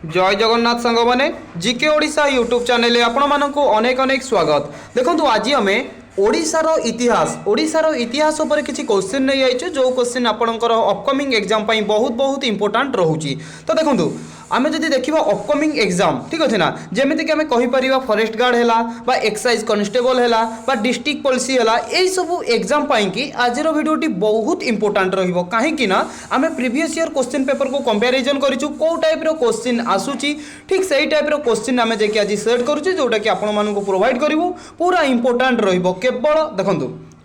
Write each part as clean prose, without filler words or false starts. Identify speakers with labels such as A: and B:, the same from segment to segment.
A: जय जगन्नाथ सांग मैंने जीके ओडिशा यूट्यूब चैनल आपण मानक अनेक अनेक स्वागत। देखो आज आम ओडिशार इतिहास उपर किसी क्वेश्चन नहीं आई जो क्वेश्चन आपंकर अपकमिंग एग्जाम बहुत बहुत इंपोर्टाट रोचे। तो देखो आम जब देखा अपकमिंग एग्जाम ठीक अच्छे ना जमीक आम कहीपर फॉरेस्ट गार्ड है एक्साइज कॉन्स्टेबल है डिस्ट्रिक्ट पॉलिसी है यही सब एग्जाम कि आज भिडियोटी बहुत इंपोर्टाट रही आम प्रीवियस ईयर क्वेश्चन पेपर को कंपेरिजन करूँ कौ टाइप क्वेश्चन आसूची ठीक से टाइप क्वेश्चन आम जाकि आज सेट करुचे जोटा कि आपण प्रोवाइड करूँ पूरा इंपोर्टाट केवल देखो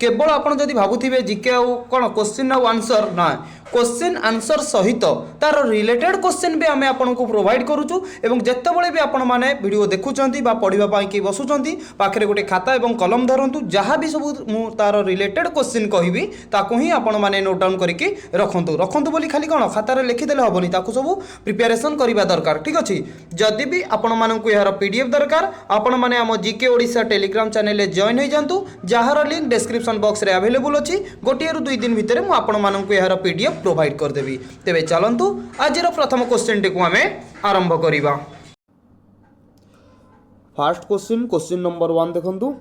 A: केवल आप भावुवे जिके कौन क्वेश्चन आंसर ना क्वेश्चन आंसर सहित तार रिलेटेड क्वेश्चन भी आम आपको प्रोवाइड करुचु एवं जितेबाला भी आपण मैंने वीडियो देखुंत पढ़ाई कि बसुंच पाखे गोटे खाता और कलम धरतु जहाँ भी सब तार रिलेटेड क्वेश्चन कहबी ताकू ही आपण मैंने नोट डाउन करके रखु बोली खाली कौन खातार लिखिदेले हेनी ताकू सब प्रिपेरेसन करवा दरकार ठीक अच्छे। जदि भी आपण मानक यार पीडीएफ दरकार आपण मैंने आम GK Odisha Telegram channel join हो जातु जार लिंक डिस्क्रिप्शन बॉक्स रे अवेलेबल अच्छी गोटे रु 2 दिन भितर मुझे आपण मानक यार पीडीएफ प्रोवाइड करदेवी। तेरे चलतु आज प्रथम क्वेश्चन टी आम आरंभ करवा। फास्ट क्वेश्चन नंबर 1 देखु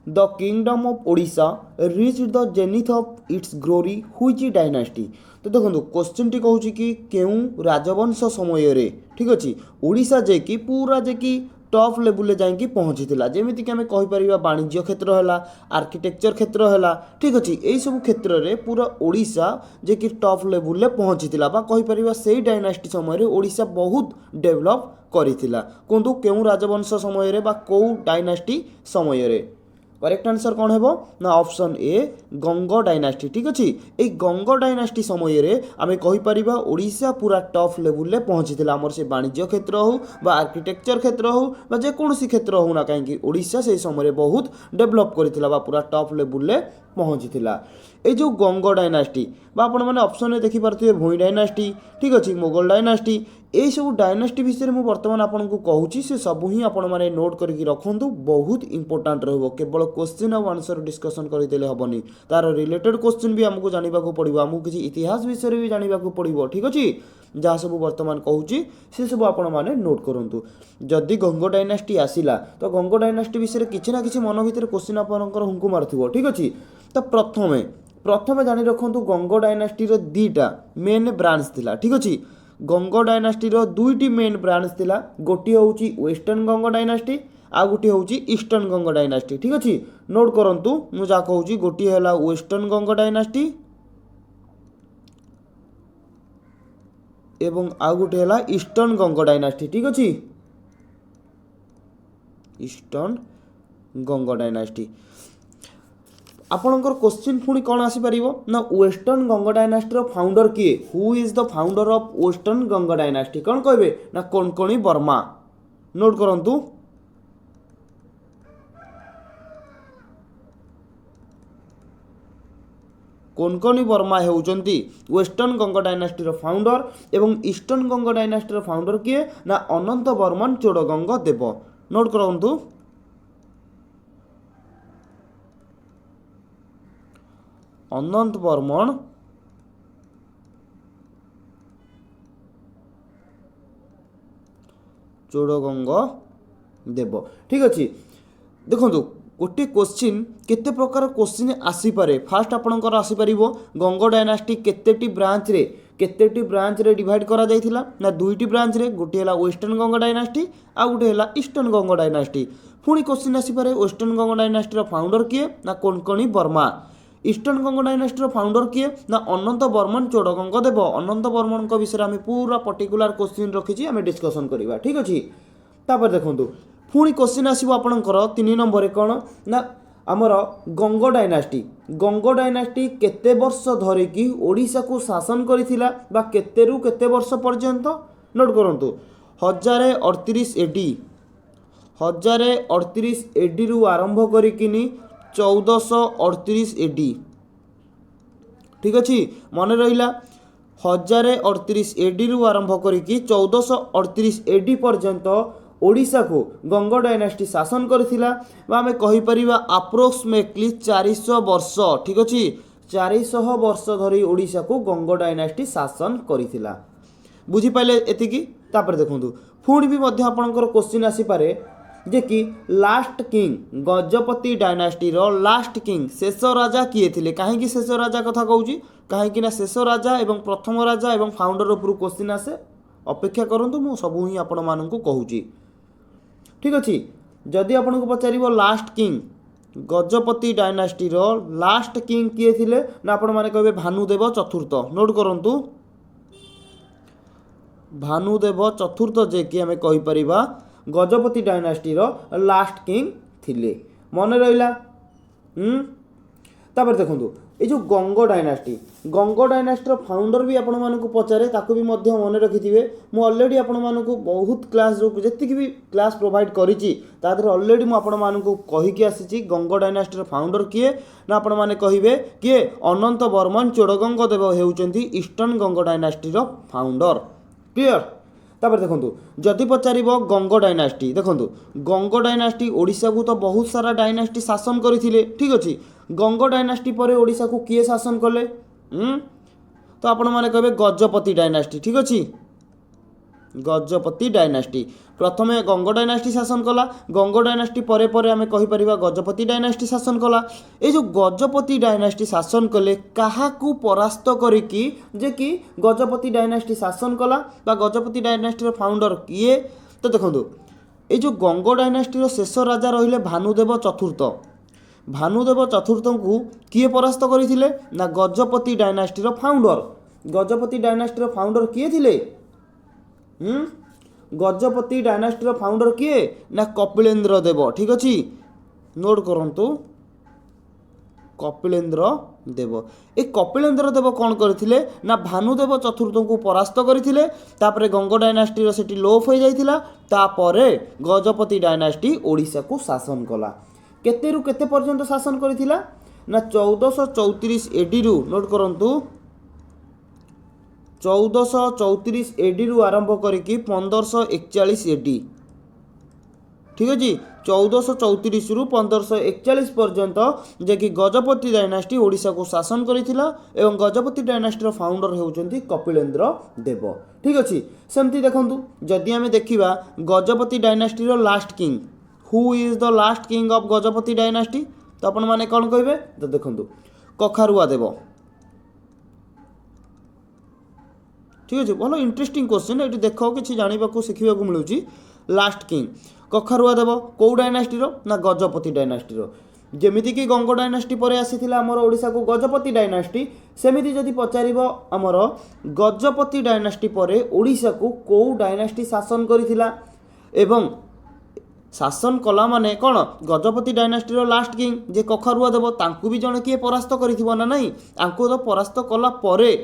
A: the kingdom of Odisha reach the zenith of its glory which dynasty. तो देखो क्वेश्चन टी कहूँ कि केउ राजवंश समय रे ठीक अच्छे ओडिशा जे कि पूरा जे कि टॉप लेवल जाकि पहुँची जमीक आम कहीपर वाणिज्य क्षेत्र है आर्किटेक्चर क्षेत्र है ठीक अच्छे यही सब क्षेत्र में पूरा ओडिशा जे कि टॉप लेवल पहुँची कहीपर से डायनास्टी समय ओडिशा बहुत डेभलप करिथिला। कहतु केउ राजवंश समय कौ डायनास्टी समय करेक्ट आंसर कौन है ना ऑप्शन ए गंग डायनास्टी ठीक अच्छे ये गंग डायनास्टी समय आम कहीपर ओडिशा पूरा टॉप लेवल पहुँची आमर से वाणिज्य क्षेत्र हो आर्किटेक्चर क्षेत्र हो जेकोसी क्षेत्र हो ना कहीं ओडिशा से समय बहुत डेभलप करथिला पूरा टॉप लेवल पहुँची ये जो गंग डायनास्टी आपण मैंने ऑप्शन में देखिपे भोई डायनास्टी ठीक अच्छे मोगल डायनास्टी यही सब डायनास्टी विषय में बर्तमान आपको कहूँ से सब ही आपण मैंने नोट करके रखु बहुत इंपोर्टाट रहा केवल क्वेश्चन और आंसर डिस्कसन करदेले हेनी तार रिलेटेड क्वेश्चन भी आमको जानवा पड़ो आमको किसी इतिहास विषय भी जानवा पड़ो ठीक अच्छे जहाँ सब बर्तमान कहूँ से सब आपण मैंने नोट करूँ। जदि गंग डायनास्टी आसला तो गंग डायनास्टी विषय किसी ना कि मन भर क्वेश्चन आपंकर हुंकु मारुव ठीक अच्छे। तो प्रथम जानी रखु गंग डायनास्टी दीटा मेन ब्रांच थिला ठीक अच्छे गंग डायनास्टी दुईटी मेन ब्रांच थिला गोटे हूँ वेस्टर्न गंग डायनास्टी आ गोटे हूँ ईस्टर्न गंग डायनास्टी ठीक अच्छे नोट करूँ मुझे कहूँ गोटे है वेस्टर्न गंग डायनास्टी एवं आ गोटे है ईस्टर्न गंग डायनास्टी ठीक अच्छे ईस्टर्न गंग डायनास्टी। आपणकर क्वेश्चन पुणी कौन आसीपर ना वेस्टर्न गंग डायनास्टी फाउंडर किए who is the founder of western Ganga dynasty कौन कहे ना कोंकणी वर्मा नोट करूँ कोंकणी वर्मा होउचंती वेस्टर्न गंग डायनास्टी फाउंडर एवं ईस्टर्न गंग डायनास्टी फाउंडर किए ना अनंत वर्मन चोड़गंग देव नोट करूँ अनंत वर्मन चोड़गंग देव ठीक अच्छे। देखो गोटे क्वेश्चन केते प्रकार क्वेश्चन आसीपारे फास्ट आपणकर आसीपर गंग डायनास्टी केतेटी ब्रांच रे डिवाइड करा जायथिला ना दुईटी ब्रांच रे गोटे है वेस्टर्न गंग डायनास्टी आ गोटे है ईस्टर्न गंग डायनास्टी पुणी question आसीपारे western Ganga dynasty founder किए ना Konkani Verma eastern Ganga dynasty founder किए ना अनंत वर्मन चोड़गंग देव अनंत वर्मन विषय आम पूरा पर्टिकुलर क्वेश्चन रखी आम डिस्कसन करवा ठीक अच्छे। तापर देखो पुणी क्वेश्चन आसो आपणकर 3 नंबर कौन ना आमर गंग डायनास्टी केते वर्ष धरिकी ओडिशा को शासन करिथिला बा केते रु केते वर्ष पर्यंत नोट करूँ 1038 एडी रु आरंभ करिकिनी 1438 एडी ठीक अच्छे मन रहा 1038 एडी रु आरंभ करिकी 1438 एडी पर्यंत ओडिशा को गंग डायनास्टी शासन करथिला आम कहीपर अप्रोक्सीमेटली 400 वर्ष ठीक अच्छे 400 वर्ष धरी ओडिशा को गंग डायनास्टी शासन करथिला। बुझीपारे एतिकी तापर देखंतु पुणी भी मध्य आपणकर क्वेश्चन आसी पारे जे कि लास्ट किंग गजपति डायनास्टी रो लास्ट किंग शेष राजा किए थिले कहीं शेष राजा कथा कहूँ कहीं शेष राजा एवं प्रथम राजा एवं फाउंडर उपर क्वेश्चन आसे अपेक्षा करंतु मु सबू ही आपण मानकु कहूची ठीक अच्छे जदि आपन को पचार लास्ट किंग गजपति डायनास्टी रो लास्ट किंग किए थिले ना आपण माने कहबे भानुदेव चतुर्थ नोट करंतु भानुदेव चतुर्थ जे कि आमे कहि परिबा गजपति डायनास्टी रो लास्ट किंग थिले मन रहिला तापर देखंतु ये जो गंग डायनास्टी फाउंडर भी आपण मानकु पचारे ताकू भी मध्य मन रखिथिबे मु ऑलरेडी आपण मानकु बहुत क्लास जो जति भी क्लास प्रोवाइड करिछि तादर ऑलरेडी मु आपण मानकु कहि के आसीछि गंग डायनास्टी फाउंडर किए ना आपण माने कहिबे किए अनंत वर्मन चोडगंग देव हेउचंती eastern Ganga dynasty founder clear तापर देखंतु जदि पचारिबो गंग डायनास्टी देखंतु गंग डायनास्टी ओडिशा को तो बहुत सारा डायनास्टी शासन करथिले ठीक अछि गंग डायनास्टी परे ओडिशा को किए शासन कले तो आपण माने कहबे गजपति डायनास्टी ठीक अछि गजपति डायनास्टी प्रथमे गंग डायनास्टी शासन कला गंग डायनास्टी परे परे आमे कहि परिबा गजपति डायनास्टी शासन कला ए जो गजपति डायनास्टी शासन कले काहाकू परास्त करिकी जे कि गजपति डायनास्टी शासन कला बा गजपति डायनास्टी फाउंडर किए तो देखंतु ए जो गंग डायनास्टी शेष राजा रहिले भानुदेव चतुर्थ को किए परास्त करथिले ना गजपति डायनास्टी फाउंडर किए थिले गजपति डायनास्टी फाउंडर किए ना कपिलेन्द्र देव ठीक अच्छे नोट करंतु कपिलेन्द्र देव ए कपिलेन्द्र देव कौन करथिले ना भानुदेव चतुर्थ को परास्त करथिले तापरे गंग डायनास्टी सेठी लोप हो जाइथिला तापरे गजपति डायनास्टी ओडिशा को शासन कला केते रु केते पर्यंत शासन करथिला ना 1434 एडी रु नोट करंतु 1434 एडी रु आरंभ करिकी 1541 एडी ठीक अछि 1434 रु 1541 पर्यंत जे कि गजपति डायनास्टी ओडिशा को शासन करिथिला एवं गजपति डायनास्टी फाउंडर हेउचंती कपिलेन्द्र देव ठीक अछि सेमती देखंतु जदि आमे देखिबा गजपति डायनास्टी रो last king who is the last king of Gajapati dynasty तो आपण माने कोन कहबे तो देखंतु कखारुआ देव ठीक अच्छे भल इंटरेस्टिंग क्वेश्चन ये देख कि जानवा शिखा मिलूँ लास्ट किंग कखारुआ देव कौ डायनास्टी ना गजपति डायनास्टी जमीक गंग डायनास्टी पर आसीथिला आमर ओडिशा को गजपति डायनास्टी सेमिति जदि पचारिबो आमर गजपति डायनास्टी पर ओडिशा को कौ डायनास्टी शासन करिथिला एवं शासन कला माने कौन गजपति डायनास्टी लास्ट किंग जे कखारुआ देव तांकु भी जने किए परास्त करिथिबो ना नहीं आंको तो परास्त कला परे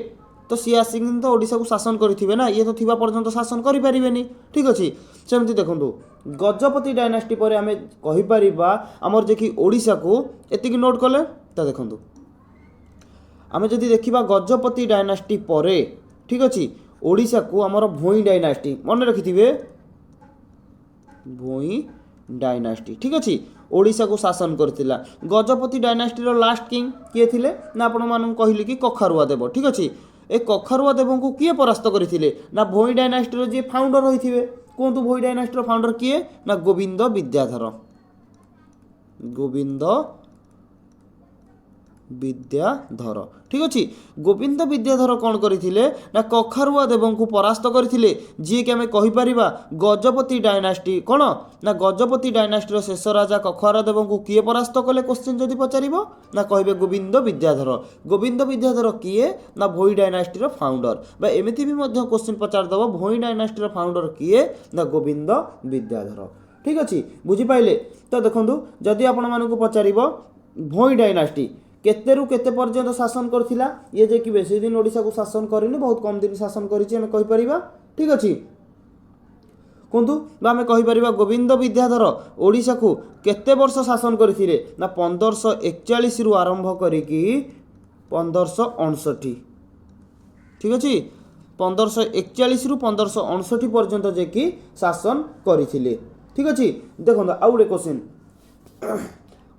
A: तो सी आसिक तो ओडिशा को शासन करेंगे ना ये तो थिबा पर्यंत शासन करें ठीक अच्छे सेमती देखो गजपति डायनास्टी पर आम कहीपर आमर जे कि ओडिशा को एतिक नोट कले तो देखो आम जदि देखा गजपति डायनास्टी पर ठीक अच्छे ओडिशा को आमर भोई डायनास्टी मन रखिथे भोई डायनास्टी ठीक अच्छे ओडिशा को शासन करथिला गजपति डायनास्टी लास्ट किंग किए थिले ना आपण मानन कहली कि कखारुआ देव ठीक अच्छे ए कखारुआ देव को किए परास्त करथिले ना भोई डायनास्टी जे फाउंडर होइथिबे कोंतु भोई डायनास्टी फाउंडर किए ना गोविंद विद्याधर ठीक अच्छे गोविंद विद्याधर कौन करथिले ना कखारुआ देव को परास्त करथिले जी कि आमे कहि परिबा गजपति डायनास्टी कौन ना गजपति डायनास्टी शेष राजा कखारुआ देव को किए परास्त कले क्वेश्चन जदि पचारिबो ना कहबे गोविंद विद्याधर किए ना भोई डायनास्टी फाउंडर बा एमिति भी मध्य क्वेश्चन पचार दबो भोई डायनास्टी फाउंडर किए ना गोविंद विद्याधर ठीक अच्छे बुझी पाइले तो देखंतु जदि आपण मानकु पचारिबो भोई डायनास्टी केते रु केते पर्यंत शासन करथिला ये जे कि बेसी दिन ओडिशा को शासन करिनि बहुत कम दिन शासन करिछि हमें कहि परिबा ठीक अछि कोंतु आमे कहि परिबा गोविंद विद्याधर ओडिशा को केते वर्ष शासन करथिले ना 1541 रु आरंभ करिकि 1559 ठीक अछि 1541 रु 1559 पर्यंत जे कि शासन करिथिले ठीक अछि देखो आउ गोटे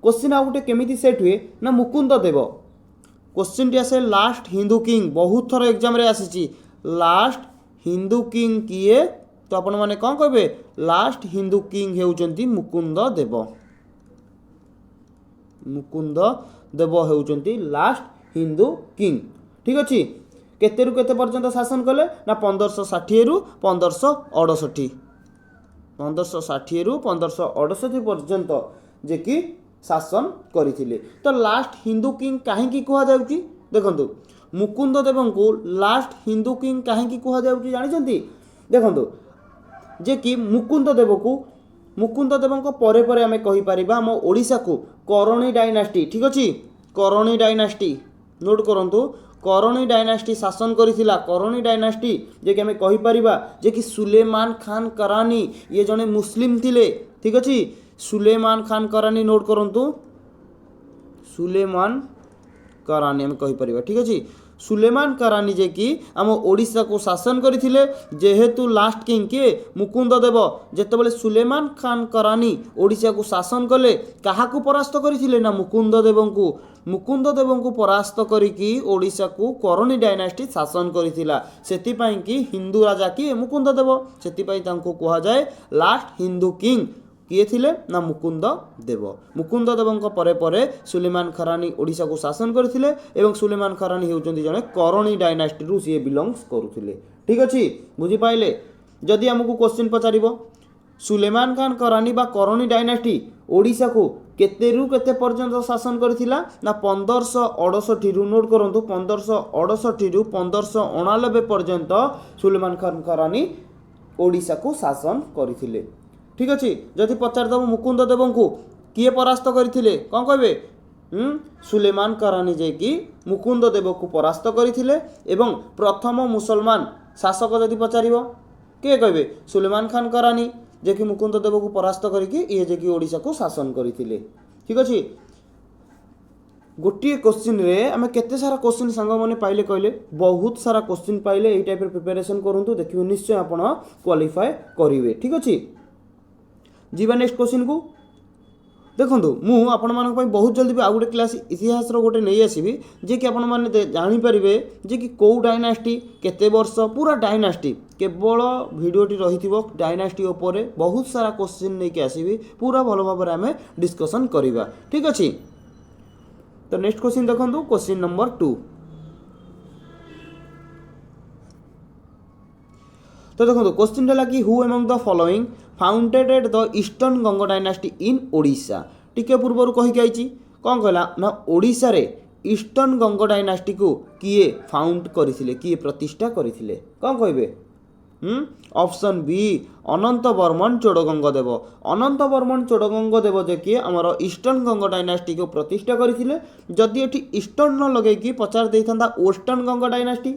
A: क्वेश्चन आउ गोटे केमिति सेट हुए ना मुकुंद देव क्वेश्चन टी आसे लास्ट हिंदू किंग बहुत थर एग्जाम रे आसी लास्ट हिंदू किंग किए तो आपण मैंने कौन कहे लास्ट हिंदू किंग होउचंती मुकुंद देव। मुकुंद देव होउचंती लास्ट हिंदू किंग। ठीक अच्छे केते रु केते पर्यंत शासन कले ना 1560 रु 1568 1560 रु 1568 पर्यंत जे कि शासन करथिले। तो लास्ट हिंदू किंग कहीं कह जाउची देखंतु मुकुंद देव को लास्ट हिंदू किंग कहीं कह जाउची जानिछंती देखंतु जे कि मुकुंद देव को परे परे आमे कहि परिबा हम ओडिसा को करणी डायनास्टी। ठीक अछि करणी डायनास्टी नोट करंतु करणी डायनास्टी शासन करिथिला। करणी डायनास्टी जे कि आमे कहि परिबा जे कि सुलेमान खान करानी ये जने मुस्लिम थिले। ठीक अछि सुलेमान खान करानी नोट करंतु सुलेमान करानी आमे कहि परिबा। ठीक अछि सुलेमान करानी जे कि आम ओडिशा को शासन करथिले जेहेतु लास्ट किंग के मुकुंद देव जेतेबेले सुलेमान खान करानी ओडिशा को शासन कले काहाकू परास्त करथिले ना मुकुंद देव को परास्त करिकी ओडिशा को करणी डायनास्टी शासन करथिला। सेति पई कि हिंदू राजा कि मुकुंद देव सेति पई तांको कहा जाए लास्ट हिंदू किंग किए थिले ना मुकुंद देव। मुकुंद देवଙ୍କ परे परे सुलेमान खरानी ओडिशा को शासन करथिले एवं सुलेमान खरानी हेउचंती जने करणी डायनास्टी रु से बिलोंग्स करुथिले। ठीक अछि बुझी पाइले। जदि हमकु क्वेश्चन पचारिबो सुलेमान खान करानी बा करणी डायनास्टी ओडिशा को केते रु केते पर्यंत शासन करथिला ना 1568 रु नोट करंतु 1568 रु 1589 पर्यंत सुलेमान खान करानी ओडिशा को शासन करथिले। ठीक अच्छे जदि पचारदेव मुकुंद देव को किए परास्त करथिले कौन कहे सुलेमान करानी जे कि मुकुंद देव को परास्त करथिले एवं प्रथम मुसलमान शासक जदि पचारिबो किए कहे सुलेमान खान करानी जे कि मुकुंद देव को परास्त करके ये जे कि ओडिशा को शासन करथिले। ठीक अच्छे गोटे क्वेश्चन रे आमे केते सारा क्वेश्चन सांग माने पाइले कहले बहुत सारा क्वेश्चन पाइले एई टाइप प्रिपरेशन करंतु देखिबो निश्चय आपण क्वालिफाई करिवे। ठीक अच्छे जीवा नेक्स्ट क्वेश्चन को देखो मु आपण मान बहुत जल्दी आउ गोटे क्लास इतिहास गोटे नहीं आसबि जे कि आपण मैंने जानीपर जे कि कौ डायनास्टी केते वर्ष पूरा डायनास्टी केवल भिडियोटी रही डायनास्टी उपरे बहुत सारा क्वेश्चन नहीं आसबि पूरा भल भाव में आम डिस्कसन करवा। ठीक अच्छे तो नेक्स्ट क्वेश्चन देखो क्वेश्चन नंबर 2। तो देखो क्वेश्चन है कि who among the following founded the Eastern Ganga dynasty in Odisha. टिके पूर्वर कहीकि आइछि कौन कहला ना ओडिशा रे ईस्टर्न गंगा डायनास्टी को किए फाउंड करथिले किए प्रतिष्ठा करथिले कौन कहबे ऑप्शन बी अनंत वर्मन चोडगंग देव। अनंत वर्मन चोडगंग देव जे कि आमर ईस्टर्न गंगा डायनास्टी को प्रतिष्ठा करथिले। जदि एठी ईस्टर्न न लगेकी पचार देइथांदा वेस्टर्न गंगा डायनास्टी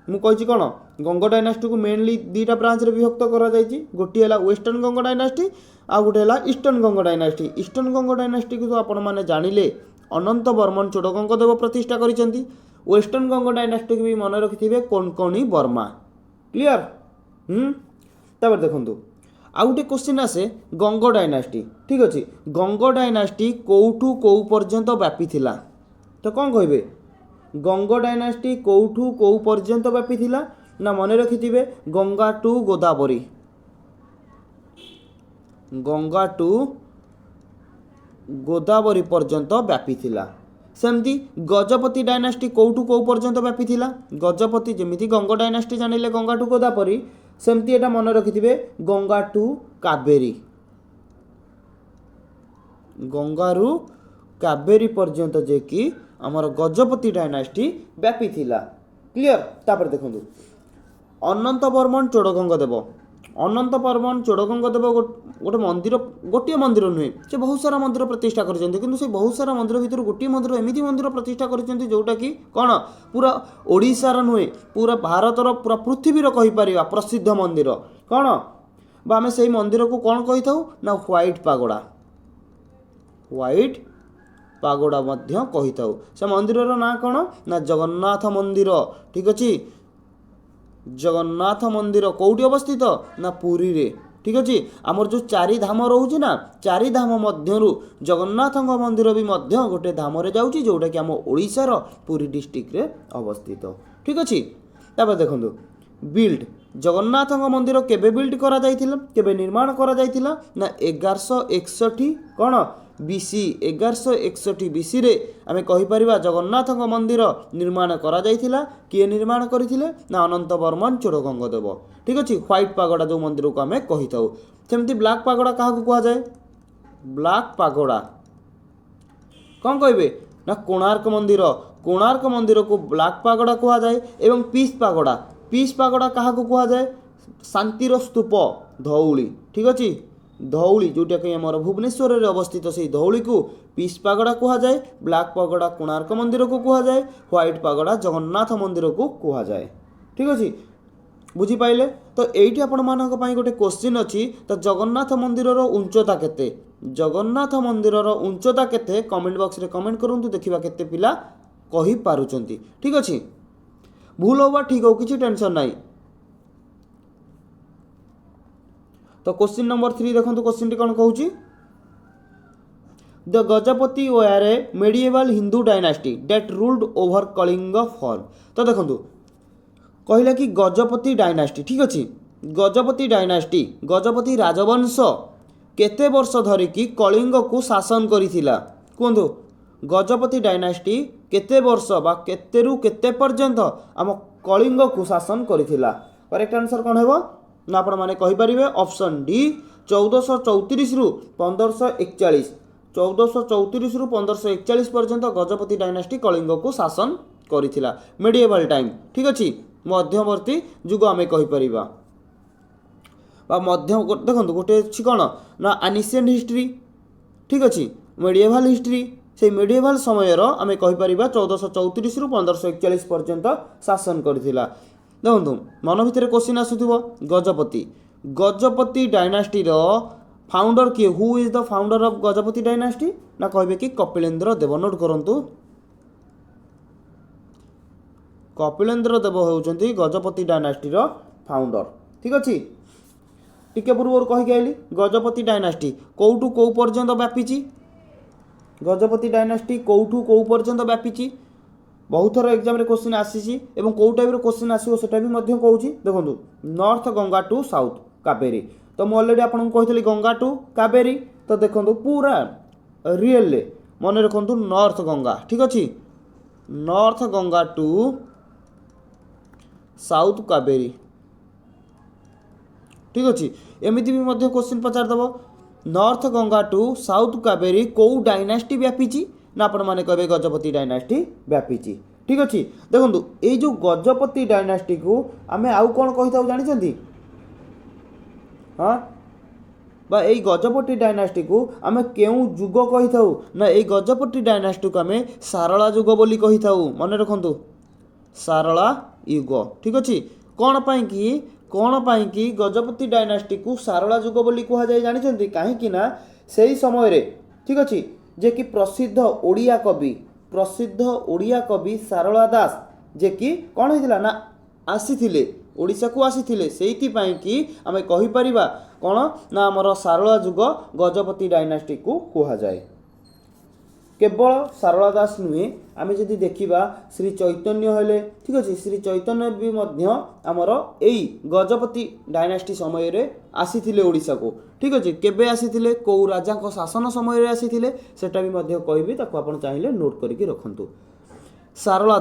A: मु कहि कौन गंगा डायनास्टी को मेनली दुईटा ब्रांच रे विभक्त करा जायछि गोटी है वेस्टर्न गंगा डायनास्टी आ गोटे है eastern Ganga dynasty. Eastern Ganga dynasty को तो आपण माने जानिले अनंत वर्मन चोडगंग देव प्रतिष्ठा करिसेंती। वेस्टर्न गंगा डायनास्टी को भी मन रखिथिबे कोंकणी वर्मा। क्लियर तब देखंतु आउ गोटे क्वेश्चन आसे गंगा डायनास्टी। ठीक अच्छे गंगा डायनास्टी कोठू कौ पर्यंत व्यापी थिला तो कौन कहबे गंगा डायनास्टी कोठू कौ पर्यंत व्यापी थिला ना मन रखिथिबे गंगा टू गोदावरी। गंगा टू गोदावरी पर्यंत व्यापी थिला। सेमती गजपति डायनास्टी कोठू कौ पर्यंत व्यापी थिला गजपति जेमिति गंगा डायनास्टी जानिले गंगा टू गोदावरी सेमती एटा मन रखिथिबे गंगा टू कावेरी। गंगारू कावेरी पर्यंत जे कि आमर गजपति डायनास्टी व्यापी थिला। क्लियर तापर देखंतु अनंत वर्मन चोडगंग देव। अनंत वर्मन चोडगंग देव गोटे मंदिर गोटे मंदिर नुहे से बहुत सारा मंदिर प्रतिष्ठा करछन्ती किंतु से बहुत सारा मंदिर भितर गोटे मंदिर एमिति मंदिर प्रतिष्ठा करछन्ती जोटा कि कौन पूरा ओडिशार नुहे पूरा भारतर पूरा पृथ्वीर कहि परिबा प्रसिद्ध मंदिर कौन बा आमे सेही मंदिर को कौन कहि थाउ ना व्हाइट पागोड़ा। व्हाइट पागोड़ा मध्य कहि थाउ से मंदिर ना कौन ना जगन्नाथ मंदिर। ठीक अच्छे जगन्नाथ मंदिर कौटी अवस्थित ना पुरी रे। ठीक अच्छे आमर जो चारि धाम रोचे ना चारि धाम मध्यरु जगन्नाथ मंदिर भी मध्य गोटे धाम रे जाउची जोटा कि आम ओडिशार पुरी डिस्ट्रिक्ट रे अवस्थित। ठीक अच्छे तापर देखंतु बिल्ड जगन्नाथ मंदिर केबे बिल्ड करा जाइथिला केबे निर्माण करा जाइथिला ना 1161 कौन बीसी 1161 बीसी रे आमे कहि परिबा जगन्नाथ मंदिर निर्माण करा जाइथिला किए निर्माण करथिले ना अनंत वर्मन चोड़गंगदेव ठीक अछि व्हाइट पागोडा जो मंदिर को आमे कहि थाउ सेमति ब्लैक पागोडा काहा को कुआ जाय ब्लैक पागोडा कौन कहबे ना कोणार्क मंदिर को ब्लैक पागोडा कुआ जाए एवं पीस पागोडा काहा को कुआ जाए शांतिर स्तूप धौली ठीक अछि धौली जोटा कि आम भुवनेश्वर में अवस्थित से धौली को पीस पागोडा कुआ जाए ब्लैक पागोडा कोणार्क मंदिर को कुआ जाए व्हाइट पागोडा जगन्नाथ मंदिर को कुआ जाए ठीक अछि बुझी पाइले तो एइठी आपण मानक पई गोटे क्वेश्चन अछि तो जगन्नाथ मंदिर रो उच्चता केते जगन्नाथ मंदिर रो उच्चता केते कमेंट बॉक्स रे कमेंट करंतु देखिबा केते पिला कहि पारुचंती ठीक अछि भूल होबा ठीक हो किछि टेंशन नाही तो क्वेश्चन नंबर 3 देखंतु क्वेश्चन टी कोन कहूची the Gajapati were a medieval Hindu dynasty that ruled over Kalinga for तो देखंतु कहला कि गजपति डायनास्टी ठीक अछि गजपति डायनास्टी गजपति राजवंश केते वर्ष धरि कि कलिंग को शासन करिथिला कोंदो गजपति डायनास्टी केते वर्ष बा केतेरु केते पर्यंत आम कलिंग को शासन करिथिला करेक्ट आंसर कोन हेबो ना आपण माने कहि परिबे ऑप्शन डी 1434 रु 1541 1434 रु 1541 पर्यंत गजपति डायनास्टी कलिंग को शासन करिथिला मेडिएवल टाइम ठीक अछि मध्यवर्ती युग आमे कहि परिबा बा मध्य देखंतु गोटे अछि कोन ना एनिशिएंट हिस्ट्री ठीक अछि मेडिएवल हिस्ट्री से मेडिएवल समय रो आमे कहि परिबा 1434 रु 1541 पर्यंत शासन करिथिला देखंतु मन भितर क्वेश्चन आसुथिबो गजपति डायनास्टी रो फाउंडर किए who is the founder of Gajapati dynasty ना कहबे कि कपिलेंद्र देव नोट करंतु कपिलेंद्र देव होउचंती गजपति डायनास्टी रो फाउंडर ठीक अछि टिके पूर्व कहि गइली गजपति डायनास्टी कोउटू को पर्यंत व्यापीची गजपति डायनास्टी कोउठू को पर्यंत व्यापीची बहुत थर एग्जाम रे क्वेश्चन आसीची एवं को टाइप रो क्वेश्चन आसीओ सेटा भी मध्य कहूची देखंतु north Ganga to south Kaveri तो मु ऑलरेडी आपन को कहितली गंगा टू कावेरी तो देखंतु पूरा रियल ले मन रखंतु नॉर्थ गंगा ठीक अछि north Ganga to south Kaveri ठीक अछि एमिति भी मध्य क्वेश्चन पचार दबो north Ganga to south Kaveri को डायनास्टी व्यापीची ना आपण माने कहबे गजपति डायनास्टी व्यापीची ठीक अछि देखंतु ए जो गजपति डायनास्टी को आमे आउ कोन कहिताउ जानि छथि हां बा ए गजपति डायनास्टी को आमे केउ युग कहिताउ ना ए गजपति डायनास्टी को आमे सारला युग बोली कहिताउ मने रखंतु सारला युग ठीक अछि कोन पई कि गजपति डायनास्टी को सारला युग बोली कहा जाय जानि छथि काहे कि ना सेही समय रे ठीक अछि जे कि प्रसिद्ध ओडिया कवि सारला दास जे कि कौन होइतिला ना आसीथिले ओडिशा को आसीथिले सेइति पई कि आमे कहि परिबा कोन ना हमर सारला युग गजपति डायनास्टी को कहा जाय केवल सारला दास नुहे आमे जदि देखिबा श्री चैतन्य हेले ठीक अछि श्री चैतन्य भी मध्य हमर एई गजपति डायनास्टी समय रे आसीथिले ओडिशा को ठीक अछि केबे आसीथिले को राजा को शासन समय रे आसीथिले सेटा भी मध्य कहबी ताको आपण चाहिले नोट करिकि रखंतु सारला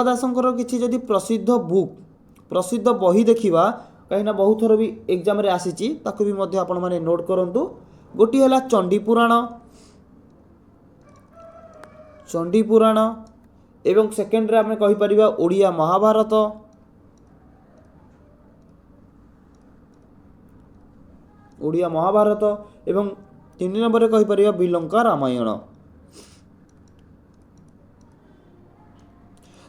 A: दासंकर किछि जदि प्रसिद्ध बही देखिबा कहिना बहुत थर भी एग्जाम रे आसीची ताको भी मध्य आपण माने नोट करंतु गोटी हला चंडी पुराण एवं सेकेंड रे आमे कहि परिबा ओडिया महाभारत एवं 3 नंबर रे कहि परिबा बिलंका रामायण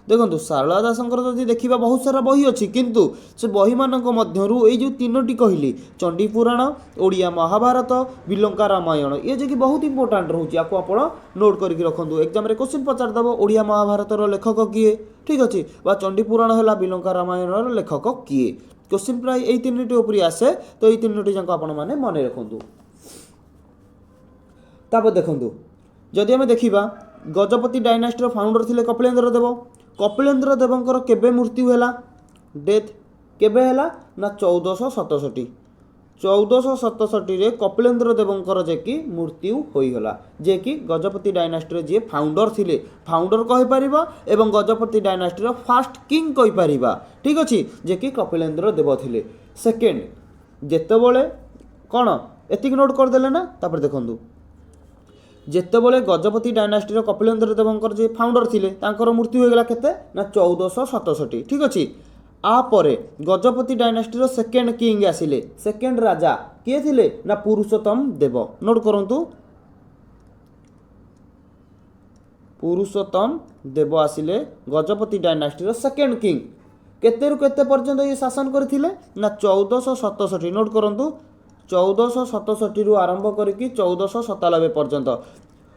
A: देखो सारला दासंकर जदि देखिबा बहुत सारा बही अछि किंतु से बही मानक मध्यरु ए जो तीनोटी कहली चंडी पुराण ओडिया महाभारत बिलंका रामायण ये जे कि बहुत इंपोर्टेंट रहउची आको आपण नोट करके रखंतु एग्जाम रे क्वेश्चन पचार दबो ओडिया महाभारत रो लेखक किए ठीक अछि बा चंडी पुराण हला बिलंका रामायण रो लेखक किए क्वेश्चन प्राय ए तीनोटी ऊपर आसे तो ए तीनोटी जंक आपण माने मने रखंतु तापर देखंतु जदि हमें देखिबा गजपति डायनास्टी रो फाउंडर थिले कपिलेंद्र देव केबे मृत्यु हैला डेथ केबे हैला ना 1467 1467 कपिलेन्द्र देवंकर जे कि मृत्यु होईगला जे कि गजपति डायनास्टी जी फाउंडर थिले फाउंडर कहि परिबा एवं गजपति डायनास्टी फास्ट किंग कहि परिबा ठीक अछि जे कि कपिलेन्द्र देव थिले सेकेंड जेतेबेले कौन एतिक नोट कर देले ना तापर देखंतु जेतेबेले गजपति डायनास्टी कपिलेन्द्र देवंकर जे फाउंडर थिले तांकर मृत्यु होईगला केते ना 1467 ठीक अछि आपर गजपति डायनास्टी सेकेंड किंग आसिले सेकेंड राजा किए थिले ना पुरुषोत्तम देव नोट करंतु पुरुषोत्तम देव आसिले गजपति डायनास्टी सेकेंड किंग केते रु केते पर्यंत ये शासन करथिले ना 1467 नोट करंतु 1467 रु आरंभ करके 1497 पर्यंत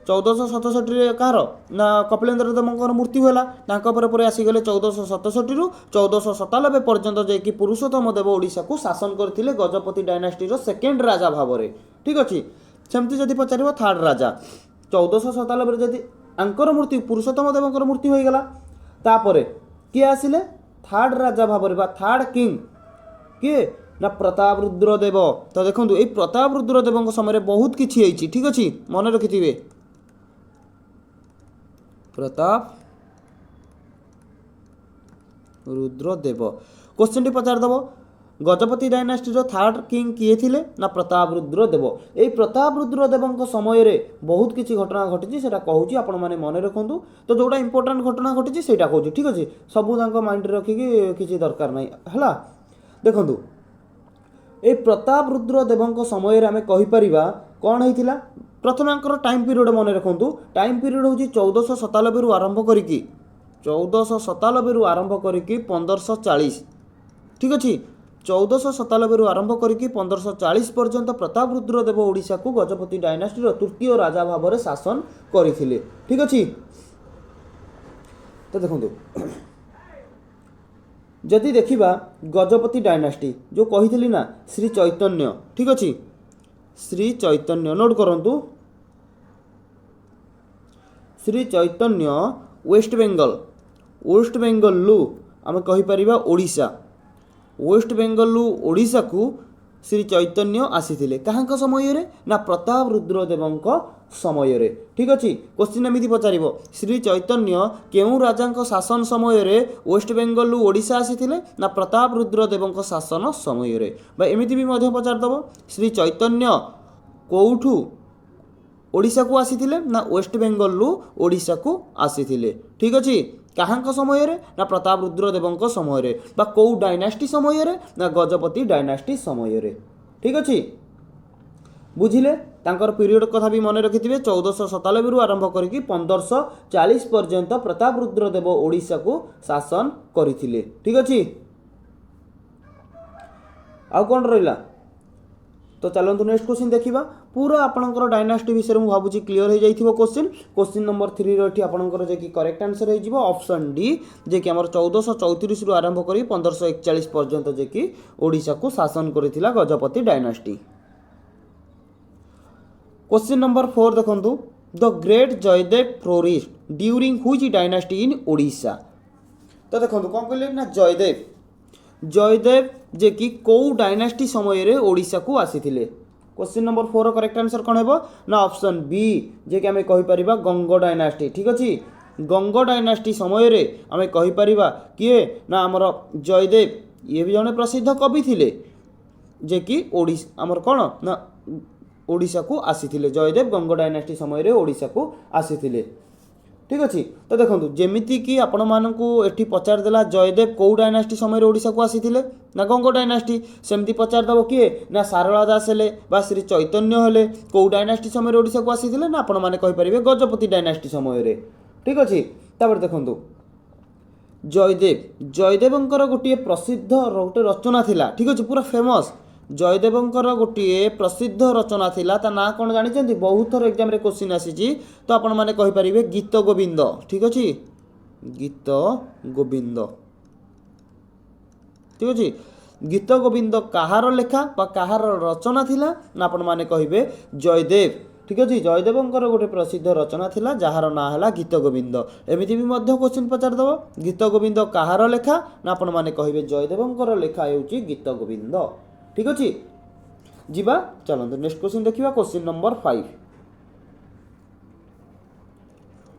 A: 1467 कहार ना कपिलेन्द्र देवंकर मृत्यु होला तांका पर आसीगले 1467 रु 1497 पर्यंत जे पुरुषोत्तम देव ओडिशा को शासन करथिले गजपति डायनास्टी सेकेंड राजा भाव में ठीक अच्छे सेमती जदि पचार थर्ड राजा 1497 जदि आंकर मृत्यु पुरुषोत्तम देवंकर मृत्यु हो गला तापर किए आसिले थर्ड राजा भाव में थर्ड किंग किए ना प्रताप रुद्र देव तो देखो ये प्रताप रुद्र देव समय बहुत किसी ठीक अच्छे मन रखिथे प्रताप रुद्र देव क्वेश्चन टी पचारदेव गजपति डायनास्टी थर्ड किंग किए थिले ना प्रताप रुद्र देव ये प्रताप रुद्र देव समय रे बहुत किसी घटना घटी से कहूँ आपण मैंने मन रखु तो जोटा इंपोर्टाट घटना घटी से कहूँ ठीक अच्छे सबू माइंड रखिकी किसी दरकार नहीं है देखु ये प्रताप रुद्र देव समय आम कहीपर कौन होता प्रथम आंकर टाइम पीरियड मन रखु टाइम पीरियड हूँ 1497 रु आरंभ करी 1497 रु आरंभ करी 1540 ठीक अच्छे 1497 रु आरंभ करी 1540 पर्यंत प्रताप रुद्र देव ओडिशा को गजपति डायनास्टी तृतीय राजा भाव में शासन करथिले ठीक अच्छे तो देखो जदि देखिबा गजपति डायनास्टी जो कही ना श्री चैतन्य ठीक अच्छे श्री चैतन्य नोट करंतु श्री चैतन्य वेस्ट बेंगल लु आम कहीपर ओडिशा वेस्ट बेंगल लु ओडिशा को श्री चैतन्य आसी क्या समय रे ना प्रताप रुद्र देव समय रे ठीक अच्छे क्वेश्चन एमती पचार श्री चैतन्य केउ राजा शासन समय रे वेस्ट बेंगल लु ओडिशा आसी ना प्रताप रुद्र देव शासन समय रे एमती भी पचारदेव श्री चैतन्य कौठू ओडिशा को आसी ना वेस्ट बेंगल लु ओडिशा को आसी ठीक अच्छे क्या समय रे ना प्रताप रुद्र देव समय रे बा कौ डायनास्टी समय रे ना गजपति डायनास्टी समय रे ठीक अच्छे बुझिले तांकर पीरियड कथा भी मन रखिथे 1497 रु आरंभ करके 1540 पर्यंत प्रताप रुद्र देव ओडिशा को शासन करथिले ठीक अच्छे आउ कौन रहा तो चलतु नेक्स्ट क्वेश्चन देखा पूरा आपंकर डायनास्टी विषय में भावुँ क्लीयर हो जाइए क्वेश्चन नंबर 3 रही आपंकर जे कि करेक्ट आंसर हो ऑप्शन डी जे कि 1434 रु आरंभ कर 1541 पर्यंत जे कि ओडिशा को शासन करथिला गजपति डायनास्टी क्वेश्चन नंबर 4 देखंतु the great Jayadev flourished during which dynasty in Odisha तो देखंतु कौन कहले ना जयदेव जे कि कौ डायनास्टी समय रे ओडिशा को आसीथिले क्वेश्चन नंबर 4 करेक्ट आंसर कौन है ना ऑप्शन बी जे कि आम कहीपर गंग डायनास्टी ठीक अच्छे गंग डायनास्टी समय रे आम कहीपर किए ना आमर जयदेव ये भी जड़े प्रसिद्ध कवि थिले जे कि ओडिशा आमर कौन ना ओडिशा को आसीथिले जयदेव गंग डायनास्टी समय रे ओडिशा को आसीथिले ठीक अच्छे तो देखो जमीती कि आपण मानू एटी पचारदेला जयदेव कौ डायनास्टी समय ओडिशा को आसीथिले ना गंग डायनास्टी सेमती पचारदेव किए ना सारला दास हेले बा श्री चैतन्य हेले कौ डायनास्टी समय ओडिशा को आसीथिले ना आपण माने कहिपारिबे गजपति डायनास्टी समय रे ठीक अच्छे तापर देखो जयदेवंकर गोटे प्रसिद्ध गोटे रचना थिला ठीक अच्छे पूरा फेमस जयदेवंकर गोटे प्रसिद्ध रचना थिला ता ना कौन जानी बहुत थर एग्जाम रे क्वेश्चन आसी तो आपण माने कहिपारिबे गीत गोविंद ठीक अच्छे गीत गोविंद ठीक अच्छे गीत गोविंद कहार लेखा बा कहार रचना थिला ना आपण माने कहिबे जयदेव ठीक अच्छे जयदेवंकर गोटे प्रसिद्ध रचना थिला जार ना है गीत गोविंद एमती भी क्वेश्चन पचारदेव गीत गोविंद कହାର लेखा ना आपण मैंने कहे जयदेवंकर लेखा होउची गीत गोविंद ठीक अच्छे जीवा चलते नेक्स्ट क्वेश्चन देखिए question number 5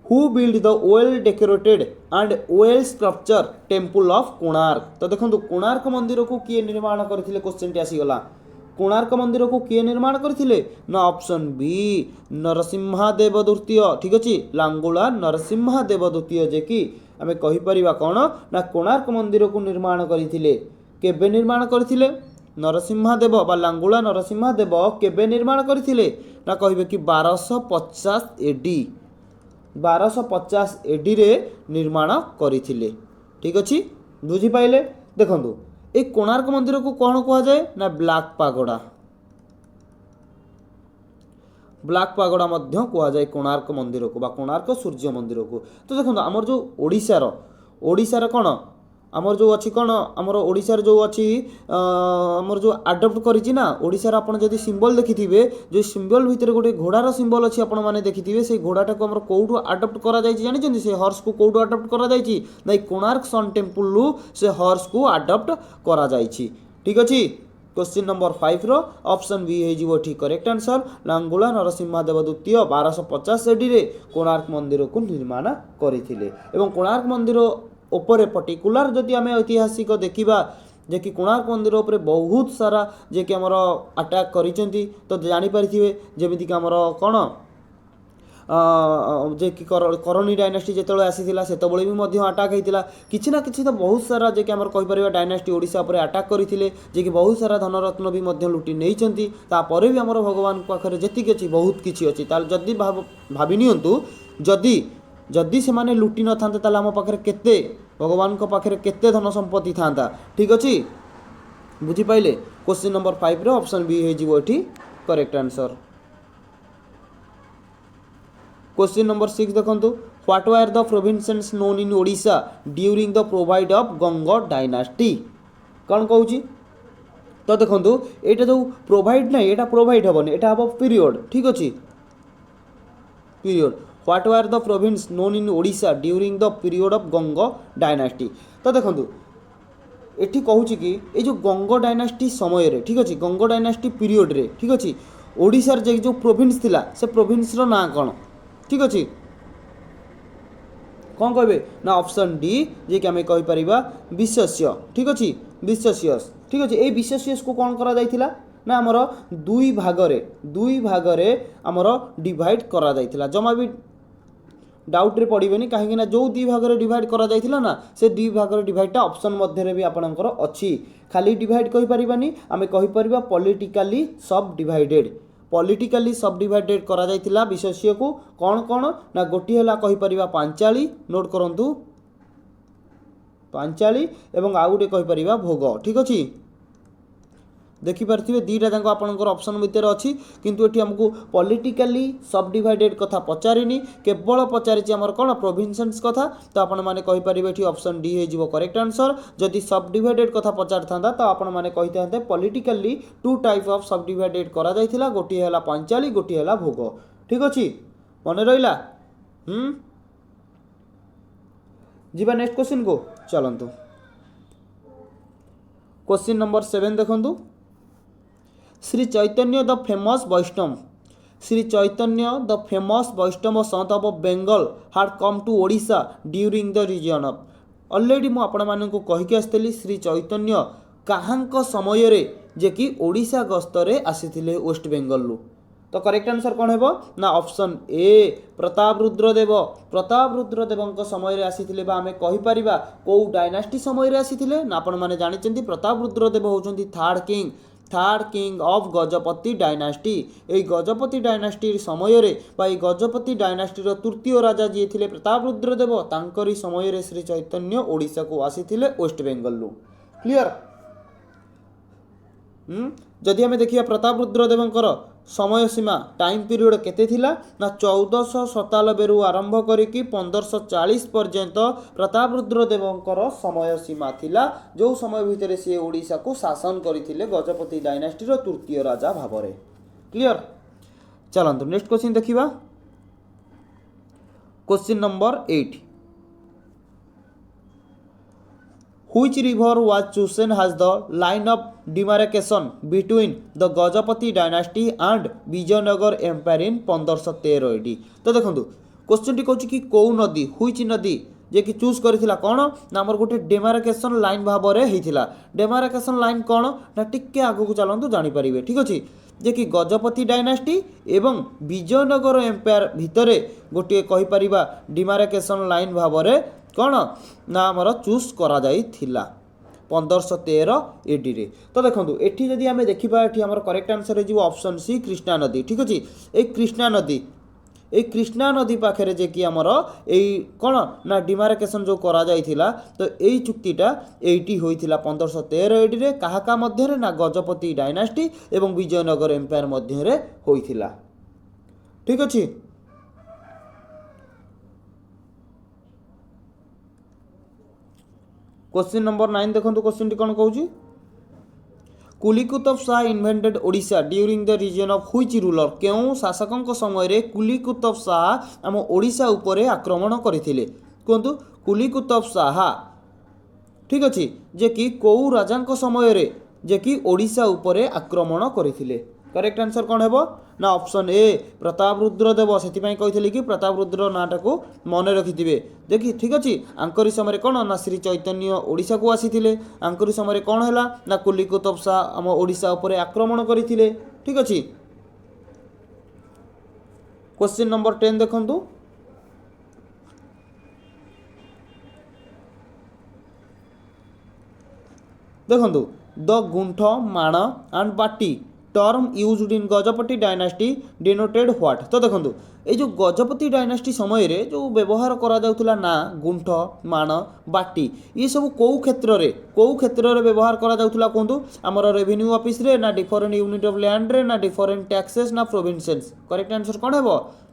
A: who build the well decorated and well structure temple of Konark तो देखो कोणार्क मंदिर को किए निर्माण करथिले क्वेश्चन टी आसीगला कोणार्क मंदिर को किए निर्माण करथिले ना ऑप्शन बी नरसिंहदेव द्वितीय ठीक अच्छे लांगुला नरसिंहदेव द्वितीय जे कि आमे कहि परिबा कोन ना कोणार्क मंदिर को निर्माण करथिले केबे निर्माण करथिले नरसिंहदेव बा लांगुला नरसिंहदेव केबे निर्माण करथिले ना कहिबे कि 1250 एडी 1250 एडी रे निर्माण करथिले ठीक अच्छे बुझी पाइले देखंतु ए कोणार्क मंदिर को कौन कहा जाए ना ब्लैक पागोड़ा मध्य कहा जाए कोणार्क मंदिर को बा कोणार्क सूर्य मंदिर को तो देखो आमर जो ओडिशार कौन आमर जो अच्छी कौन आमर ओडिशार जो अच्छी आमर जो आडप्ट करी ना ओडिशार आपन जदि सिंबल देखिथिबे जो सिंबल भितर गोटे घोड़ार सिंबल अच्छी आपण माने देखिथिबे से घोड़ाटा को आमर कोउठु आडप्ट करा जायछि जानिछन्ति से हॉर्स को कोउठु आडप्ट करा जायछि नै कोणार्क सन टेम्पल लु से हॉर्स को आडप्ट करा जायछि ठीक अछि क्वेश्चन नंबर 5 रो ऑप्शन बी हे जिवो ठीक करेक्ट आंसर लांगुला नरसिंहदेव द्वितीय 1250 एडी रे कोणार्क मंदिर को निर्माण करिथिले एवं कोणार्क मंदिर ऊपर पर्टिकुलर जदि आम ऐतिहासिक देखा जे कि कोणार्क मंदिर उपरे बहुत सारा जे कि आमर अटैक करिसेंती तो जानीपारे जमीक आमर कौन जे कि करणी डायनास्टी जो आसीला से भी अटैक होता किसी ना किसी तो बहुत सारा जे कि आमर कहीपर डायनास्टी ओडिशा पर अटैक करते जे कि बहुत सारा धनरत्न भी लुटि नहीं तापर भी आमर भगवान पाखे जी अच्छी बहुत किसी अच्छी जदि भावी नियंतु जदि से माने लुटि न था ताले आम पाखे केते भगवान को पाखे केते धन संपत्ति था ठीक अच्छे बुझी पाइले क्वेश्चन नंबर 5 रो ऑप्शन बी हे जिवो एठी करेक्ट आंसर क्वेश्चन नंबर 6 देखंतु what were the provinces known in Odisha during the provide of Ganga dynasty कौन कहूँ तो देखंतु एटा जो प्रोवाइड ना एटा प्रोवाइड हेबनी एटा हबो पीरियड ठीक अच्छे period what were the province known in Odisha during the period of Ganga dynasty तो देखंतु एठी कहूँ कि ये जो गंगा डायनास्टी समय रे ठीक अच्छे गंगा डायनास्टी पीरियड रे ठीक अच्छे ओडिशार जो प्रोविंस थिला से प्रोविंस रो ना कौन ठीक अच्छे कौन कहे ना ऑप्शन डी जे कि आम कहीपर विशेष्य ठीक अच्छे विशेष्यस ठीक अच्छे ये विशेष्यस को कौन करा जाइथिला ना आमर दुई भागरे आमर डिवाइड करा जाइथिला जमा भी डाउट रे पड़िबेनी कहीं जो दुई भागरे डिवाइड करा जाइथिला ना से दुई भागरे डिवाइडटा ऑप्शन मध्य भी आपनकर अच्छी खाली डिवाइड कहि परिबानी आमे कहि परिबा पॉलिटिकली सब डिवाइडेड करा जाइथिला विशेष्य को कौन कौन ना गोटी हला कहि परिबा पांचाली नोट करंतु पांचाली एवं आउ गोटे कहि परिबा भोग ठीक अछि देखिपारे दुईटा जाक आपंकर ऑप्शन भितर अच्छी किंतु एटी हमको पॉलिटिकली सब डिवाइडेड कथा पचारिनी केवल पचारिछि हमर कोन प्रोविंसेस कथा तो आपण माने कहि परिबे एटी ऑप्शन डी हे जिवो करेक्ट आंसर जदि सब डिवाइडेड कथा पचार थांदा तो आपण माने कहि थांते पॉलिटिकली टू टाइप ऑफ सब डिवाइडेड करा जाइथिला गोटी हला पांचाली गोटी हला भोग ठीक अछि मने रहिला जीवा नेक्स्ट क्वेश्चन को चलंतु क्वेश्चन नंबर 7 देखंतु Shri Chaitanya the famous Vaishnava sant of Bengal had come to Odisha during the reign of already मु आपण मानकु कहिके आस्तेली श्री चैतन्य काहांक समय रे जे कि ओडिशा गस्तरे आसीथिले वेस्ट बेंगल लु तो करेक्ट आंसर कौन है ना ऑप्शन ए प्रताप रुद्रदेव समय रे आसीथिले बा आमे कहि परिबा को डायनास्टी समय रे आसीथिले ना आपण माने जानिचंती प्रताप रुद्रदेव होचंती third king of Gajapati dynasty ए गजपति डायनास्टी समय रे बा गजपति डायनास्टी रो तृतीय राजा जी थिले प्रताप रुद्रदेव तांकरी समय रे श्री चैतन्य ओडिशा को आसीथिले वेस्ट बेंगल लु क्लियर जदि आम देखिए प्रताप रुद्रदेवंकर समय सीमा टाइम पीरियड केते थिला ना 1497 रु आरंभ करिकी 1540 पर्यंत प्रताप रुद्रदेवंकर समय सीमा थिला जो समय भितर सी ओडिशा को शासन करथिले गजपति डायनास्टी रो तृतीय राजा भाबरे क्लियर चलतु नेक्स्ट क्वेश्चन देखिबा question number 8 Which river was chosen as the line of demarcation between the Gajapati dynasty and Vijayanagar empire in 1513 AD। तो देखो क्वेश्चन टी कहूँ कि कौ नदी हुईच नदी जे कि चूज करथिला कौन ना हमर गोटे डेमार्केशन लाइन भाव में होता। डेमार्केशन लाइन कौन ना टिके आगू चलतु जानीपारे ठीक अच्छे जे कि गजपति डायनास्टी एवं विजयनगर एम्पायर भितर गोटे कहीपर डिमार्केशन लाइन भाव में कौन ना आमर चूज करा जाइथिला 1513 AD रे। तो देखो एठी जदि आमे देखिबा एठी हमर करेक्ट आंसर हो ऑप्शन सी कृष्णा नदी ठीक अच्छे। एक कृष्णा नदी पाखे जे कि आमर कौन ना डिमार्केशन जो करा जाइथिला तो यही चुक्तिटा एटी होइथिला 1513 AD रे काहाका मध्य ना गजपति डायनास्टी एवं विजयनगर एम्पायर मध्य होइथिला ठीक अच्छे। क्वेश्चन नंबर 9 देखो क्वेश्चन टी कौन कहूँ Quli Qutub Shah invaded Odisha during the reign of which ruler क्यों शासकों समय रे कुली कुतुब शाह आम ओडिशा उपरे आक्रमण करथिले कहतु कुली कुतुब शाह ठीक अच्छे जे कि कौ राजा समय रे जे कि ओडिशा उपरे आक्रमण करथिले। करेक्ट आंसर कौन है ना ऑप्शन ए प्रताप रुद्र देव से कही कि प्रताप रुद्र नाटा को मन रखिथे देखी ठीक अच्छे। आंकरी समय कौन ना श्री चैतन्य ओडिशा को आसी आंकरी समय कौन है ना कुली कुतुब शाह आम ओडिशा उपरे आक्रमण करथिले ठीक अच्छे। क्वेश्चन नंबर 10 देखंतु देखंतु the guntha maan and bati term used in Gajapati dynasty denoted what. तो देखो ये जो गजपति डायनास्टी समय रे जो व्यवहार करा जाउथला ना गुंठ माण बाटी ये सब कौ क्षेत्र रे व्यवहार करा जाउथला कहतु आमर रेवेन्यू ऑफिस रे ना डिफरेंट यूनिट ऑफ लैंड रे ना डिफरेंट टैक्सेस ना प्रोविंसेस। करेक्ट आंसर कौन है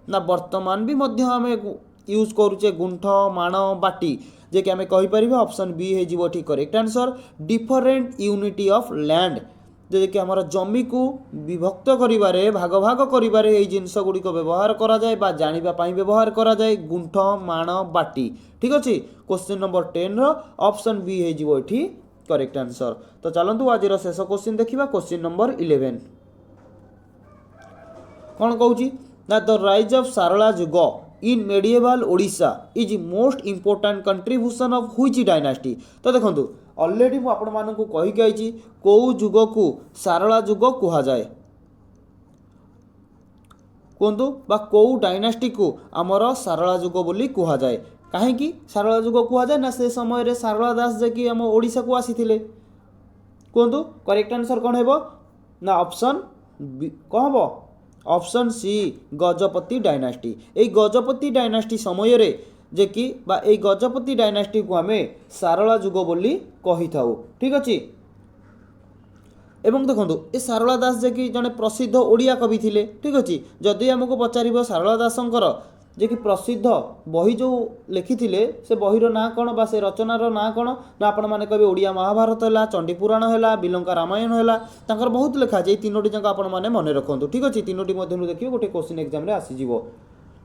A: ना वर्तमान भी मध्य आम यूज करुचे गुंठ माण बाटी जे कि आम कहीपर ऑप्शन बी हो correct answer different unity of land जे कि आमर जमी को विभक्त करिबारे भाग भाग करिबारे एई जिंस गुड़िक व्यवहार करा जाए बा जानिबा पई व्यवहार करा जाए गुंठ माण बाटी ठीक अच्छे। क्वेश्चन नंबर 10 रो ऑप्शन बी हो करेक्ट आंसर। तो चलतु आज शेष क्वेश्चन देखिबा क्वेश्चन नंबर 11 कौन कहूँ ना the rise of Sarala Jug in medieval Odisha is most important contribution of which dynasty. तो देखो ऑलरेडी मु आपण मानकु कहि आइछि को जुग को सारला जुग कुहा जाए कहतु बा कौ डायनास्टी को आमर सारला जुग बोली कुहा जाए कहीं सारला जुग कुहा जाए ना से समय रे सारला दास जे कि आम ओडिशा को आसीथिले कहतु करेक्ट आंसर कौन है ना ऑप्शन कौन हम ऑप्शन सी गजपति डायनास्टी। ए गजपति डायनास्टी समय रे जे कि बा ए गजपति डायनास्टी को आमे सारला जुग बोली कही थाउ ठीक अच्छे। एवं देखो ए सारला दास जे कि जने प्रसिद्ध ओडिया कवि थिले ठीक अच्छे। जदि आमको पचार सारला दासंकर जे कि प्रसिद्ध बही जो लिखिथिले से बहीर ना कौन बा से रचनार ना कौन ना आपण मैंने कहे ओडिया महाभारत है चंडीपुराण है बिलंका रामायण है तांकर बहुत लेखा जे तीनोटी जाक आपण मैंने मन रखु ठीक अच्छे। तीनोटी मध्य देखिए गोटे क्वेश्चन एग्जाम रे आसीजिवो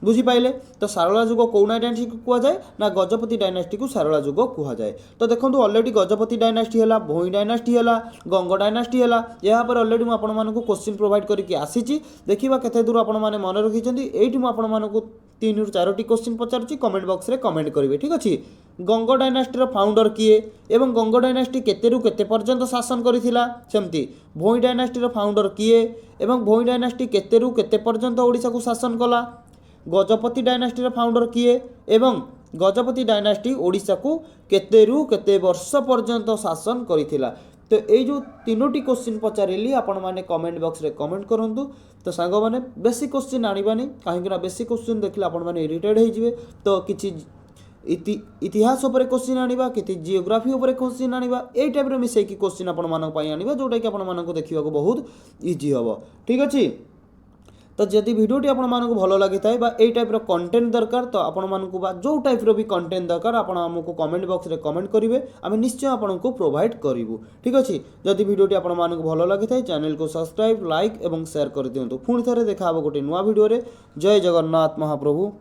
A: बुझीपारे। तो सारला जुग कौ डायनास्टी को कुआ जाए ना गजपति डायनास्टी को सारला जुग कुआ जाए। तो देखो ऑलरेडी गजपति डायनास्टी है भोई डायनास्टी है गंग डायनास्टी है यहाँ पर ऑलरेडी मुझे क्वेश्चन प्रोवाइड करके आसी देखा केते दूर आपण मैंने मन रखिंट ये मुझे 3 ରୁ 4ଟି क्वेश्चन पचारुची कमेंट बॉक्स रे कमेंट करेंगे ठीक अच्छे। गंग डायनास्टी फाउंडर किए एवं गंग डायनास्टी केते रु केते पर्यंत शासन करिथिला सेमती भोई डायनास्टी फाउंडर किए एवं भोई डायनास्टी केते रु केते पर्यंत ओडिशा को शासन कला गजपति डायनास्टी फाउंडर किए एवं गजपति डायनास्टी ओडिशा को केते रु केते वर्ष पर्यंत शासन करिथिला। तो ये जो 3ଟି क्वेश्चन पचारि आपण मैंने कमेंट बॉक्स रे कमेंट करंतु। तो सांग मैंने बेसी क्वेश्चन आनिबानी कहीं बेसी क्वेश्चन देखले आपण मैंने इरिटेड होइजिवे। तो किछि इतिहास उपरे क्वेश्चन आनिबा किछि जियोग्राफी उपरे क्वेश्चन आनिबा एई टाइप रे मिसेकी क्वेश्चन आपण मानक पई आनिबा जोटा कि आपण मानक देखिबा को बहुत इजी हबो ठीक अछि। तो जदि भिडियोटी आपको भल लगी था यही टाइप कंटेंट दरकार तो आपको जो टाइप भी कंटेंट दरकार आपको कमेंट बॉक्स में कमेंट करेंगे आम निश्चय आपको प्रोवाइड करूँ। ठीक अच्छे जदि भिडियोटी आपको भल लगी था चैनल को सब्सक्राइब लाइक और शेयर कर दिंतु। पुणी थे देखा गोटे नुआ भिडियो। जय जगन्नाथ महाप्रभु।